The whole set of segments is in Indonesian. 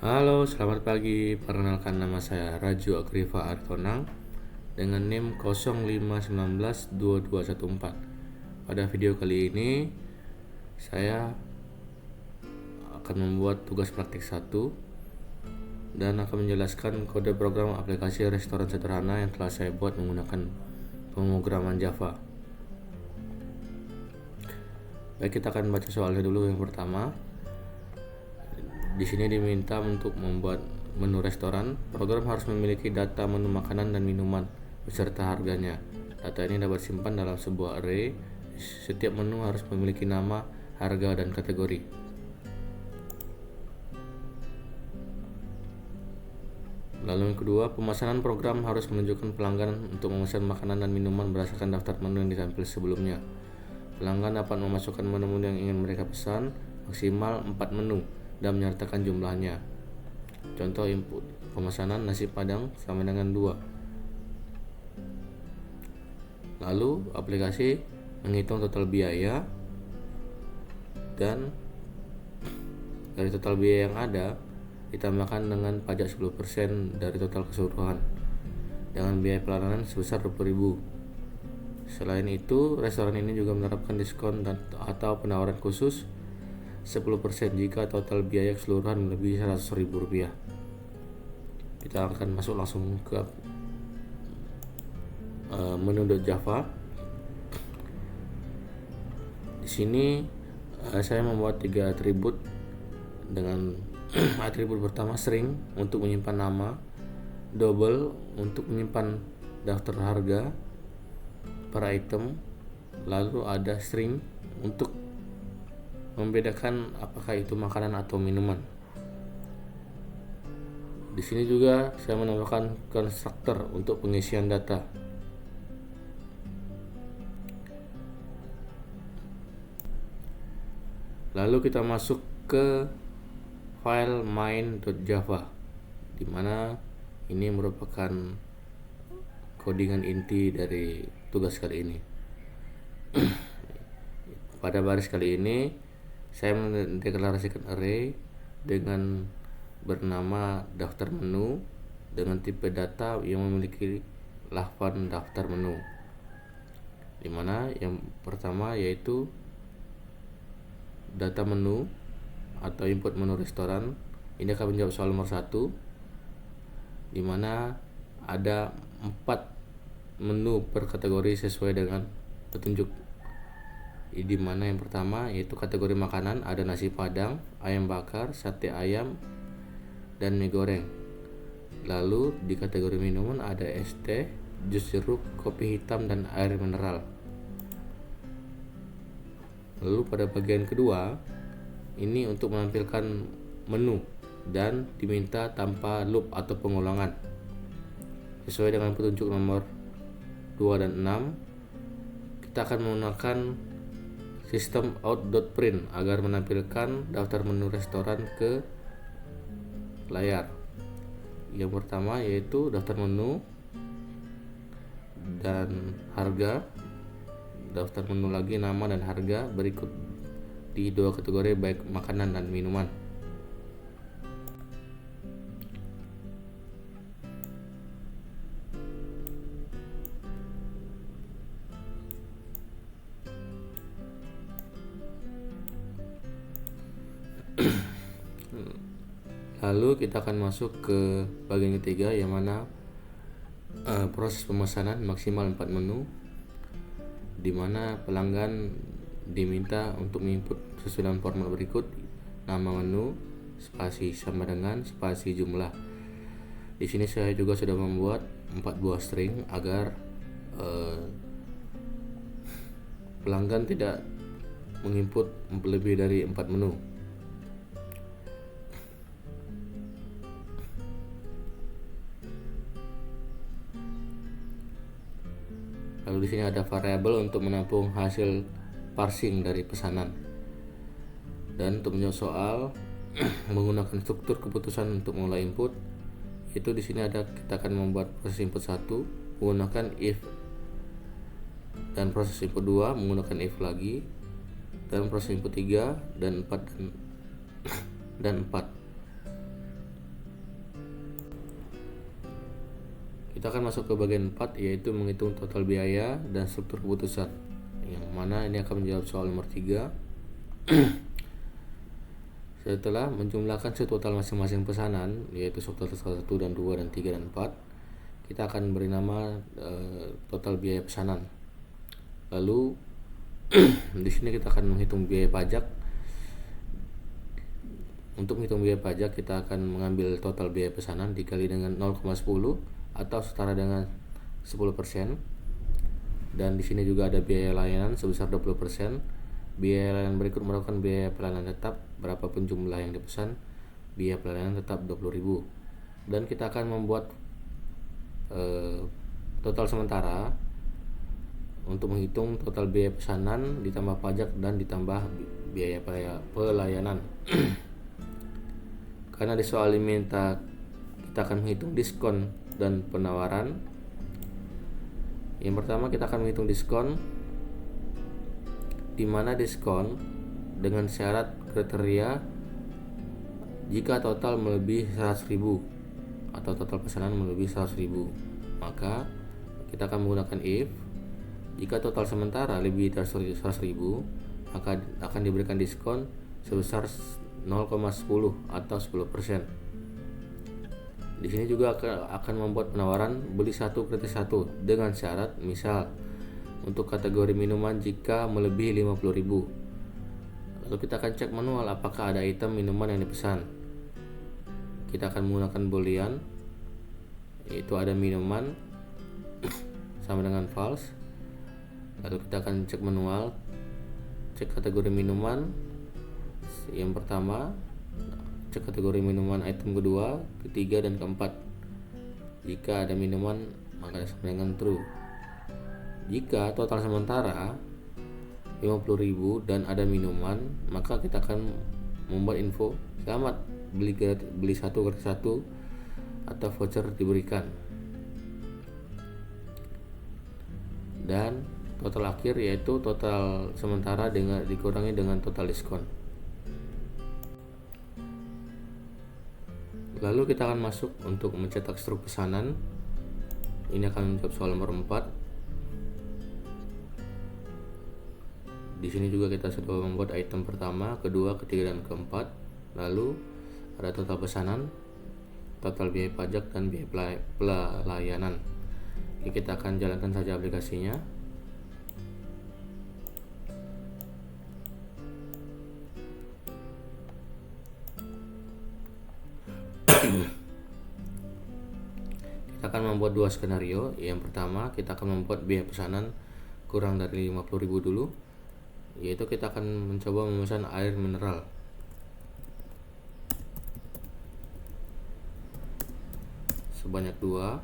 Halo, selamat pagi. Perkenalkan, nama saya Raju Agriva Artonang dengan NIM 05192214. Pada video kali ini saya akan membuat tugas praktik 1 dan akan menjelaskan kode program aplikasi restoran sederhana yang telah saya buat menggunakan pemrograman Java. Baik, kita akan baca soalnya dulu. Yang pertama, di sini diminta untuk membuat menu restoran. Program harus memiliki data menu makanan dan minuman beserta harganya. Data ini dapat disimpan dalam sebuah array. Setiap menu harus memiliki nama, harga, dan kategori. Lalu yang kedua, pemesanan program harus menunjukkan pelanggan untuk memesan makanan dan minuman berdasarkan daftar menu yang ditampil sebelumnya. Pelanggan dapat memasukkan menu-menu yang ingin mereka pesan, maksimal 4 menu, dan menyertakan jumlahnya. Contoh input pemesanan nasi padang sama dengan 2. Lalu aplikasi menghitung total biaya, dan dari total biaya yang ada ditambahkan dengan pajak 10% dari total keseluruhan dengan biaya pelayanan sebesar 20.000. Selain itu, restoran ini juga menerapkan diskon atau penawaran khusus 10% jika total biaya keseluruhan melebihi Rp100.000. Kita akan masuk langsung ke menu.java. Di sini saya membuat 3 atribut dengan atribut pertama string untuk menyimpan nama, double untuk menyimpan daftar harga per item, lalu ada string untuk membedakan apakah itu makanan atau minuman. Di sini juga saya menambahkan konstruktor untuk pengisian data. Lalu kita masuk ke file main.java, di mana ini merupakan codingan inti dari tugas kali ini. Pada baris kali ini saya mendeklarasikan array dengan bernama daftar menu dengan tipe data yang memiliki lafaz daftar menu, di mana yang pertama yaitu data menu atau input menu restoran. Ini akan menjawab soal nomor 1, di mana ada 4 menu per kategori sesuai dengan petunjuk, di mana yang pertama yaitu kategori makanan, ada nasi padang, ayam bakar, sate ayam, dan mie goreng. Lalu di kategori minuman ada es teh, jus jeruk, kopi hitam, dan air mineral. Lalu pada bagian kedua ini untuk menampilkan menu dan diminta tanpa loop atau pengulangan sesuai dengan petunjuk nomor 2 dan 6. Kita akan menggunakan sistem out.print agar menampilkan daftar menu restoran ke layar. Yang pertama yaitu daftar menu dan harga, daftar menu lagi, nama dan harga, berikut di 2 kategori baik makanan dan minuman. Lalu kita akan masuk ke bagian ketiga, yang mana proses pemesanan maksimal 4 menu, di mana pelanggan diminta untuk menginput sesuai dengan format berikut: nama menu, spasi sama dengan spasi jumlah. Di sini saya juga sudah membuat 4 buah string agar pelanggan tidak menginput lebih dari 4 menu. Lalu di sini ada variabel untuk menampung hasil parsing dari pesanan. Dan untuk menjawab soal menggunakan struktur keputusan untuk mulai input, itu di sini ada, kita akan membuat proses input 1 menggunakan if, dan proses input 2 menggunakan if lagi, dan proses input 3 dan 4 dan 4. Kita akan masuk ke bagian 4, yaitu menghitung total biaya dan struktur keputusan, yang mana ini akan menjawab soal nomor 3. Setelah menjumlahkan total masing-masing pesanan, yaitu total 1 dan 2 dan 3 dan 4, kita akan beri nama total biaya pesanan. Lalu di sini kita akan menghitung biaya pajak. Untuk menghitung biaya pajak, kita akan mengambil total biaya pesanan dikali dengan 0,10 atau setara dengan 10%. Dan di sini juga ada biaya layanan sebesar 20%. Biaya layanan berikut merupakan biaya pelayanan tetap, berapapun jumlah yang dipesan, biaya pelayanan tetap 20.000. Dan kita akan membuat total sementara untuk menghitung total biaya pesanan ditambah pajak dan ditambah biaya pelayanan. Karena di soal ini kita akan menghitung diskon dan penawaran. Yang pertama kita akan menghitung diskon, di mana diskon dengan syarat kriteria jika total melebihi 100.000 atau total pesanan melebihi 100.000, maka kita akan menggunakan if. Jika total sementara lebih dari 100.000, maka akan diberikan diskon sebesar 0,10 atau 10%. Di sini juga akan membuat penawaran beli 1 gratis 1 dengan syarat, misal untuk kategori minuman jika melebihi 50.000. Lalu kita akan cek manual apakah ada item minuman yang dipesan. Kita akan menggunakan boolean, yaitu ada minuman sama dengan false. Lalu kita akan cek manual, cek kategori minuman. Yang pertama, cek kategori minuman item kedua, ketiga, dan keempat. Jika ada minuman, maka sama dengan true. Jika total sementara 50.000 dan ada minuman, maka kita akan membuat info selamat beli 1 gratis 1 atau voucher diberikan. Dan total akhir yaitu total sementara dikurangi dengan total diskon. Lalu kita akan masuk untuk mencetak struk pesanan. Ini akan menjawab soal nomor 4. Di sini juga kita sudah membuat item pertama, kedua, ketiga, dan keempat. Lalu ada total pesanan, total biaya pajak, dan biaya pelayanan. Oke, kita akan jalankan saja aplikasinya. Kita akan membuat 2 skenario. Yang pertama, kita akan membuat biaya pesanan kurang dari 50.000 dulu, yaitu kita akan mencoba memesan air mineral. Sebanyak 2.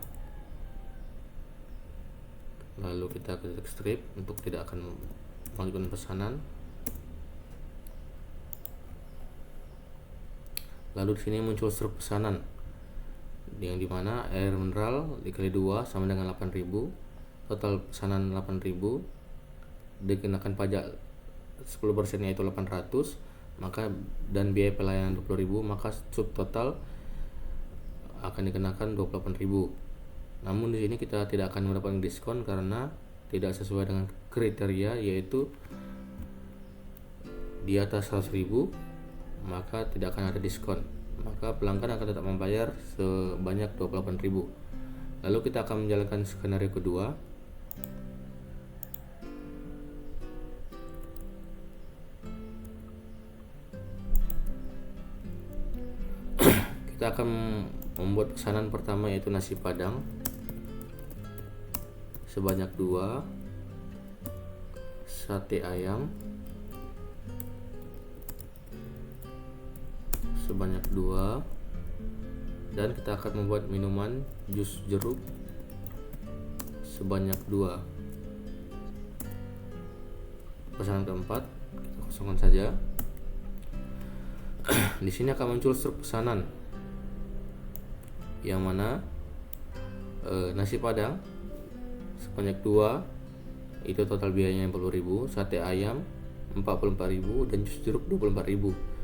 Lalu kita klik strip untuk tidak akan melanjutkan pesanan. Lalu di sini muncul struk pesanan, yang dimana air mineral dikali 2 sama dengan 8.000. Total pesanan 8.000, dikenakan pajak 10% yaitu 800, maka dan biaya pelayanan 20.000, maka subtotal akan dikenakan 28.000. Namun di sini kita tidak akan mendapatkan diskon karena tidak sesuai dengan kriteria, yaitu di atas 100.000 maka tidak akan ada diskon. Maka pelanggan akan tetap membayar sebanyak 28.000. Lalu kita akan menjalankan skenario kedua. Kita akan membuat pesanan pertama, yaitu nasi padang sebanyak 2, sate ayam sebanyak 2, dan kita akan membuat minuman jus jeruk sebanyak 2. Pesanan keempat kita kosongkan saja. Di sini akan muncul struk pesanan, yang mana nasi padang sebanyak 2 itu total biayanya 40.000, sate ayam 44.000, dan jus jeruk 24.000.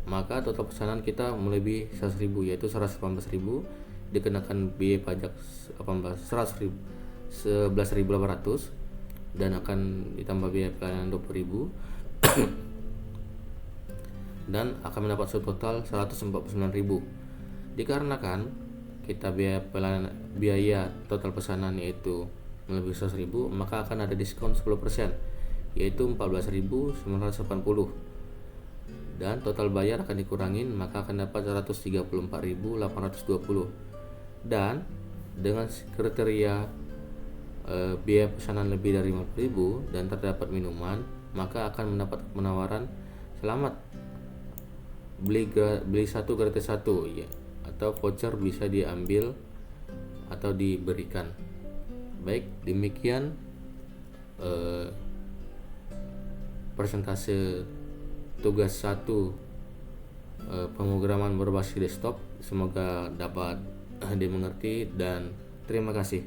Maka total pesanan kita melebihi 100.000, yaitu 118.000, dikenakan biaya pajak 11.800 dan akan ditambah biaya pelayanan 20.000 dan akan mendapat subtotal 149.000. Dikarenakan kita biaya total pesanan yaitu melebihi 100.000, maka akan ada diskon 10%, yaitu 14.980, dan total bayar akan dikurangin, maka akan dapat 134.820. Dan dengan kriteria biaya pesanan lebih dari 50.000 dan terdapat minuman, maka akan mendapat penawaran selamat beli satu gratis satu, ya, atau voucher bisa diambil atau diberikan. Baik, demikian persentase tugas 1 pemrograman berbasis desktop. Semoga dapat dimengerti dan terima kasih.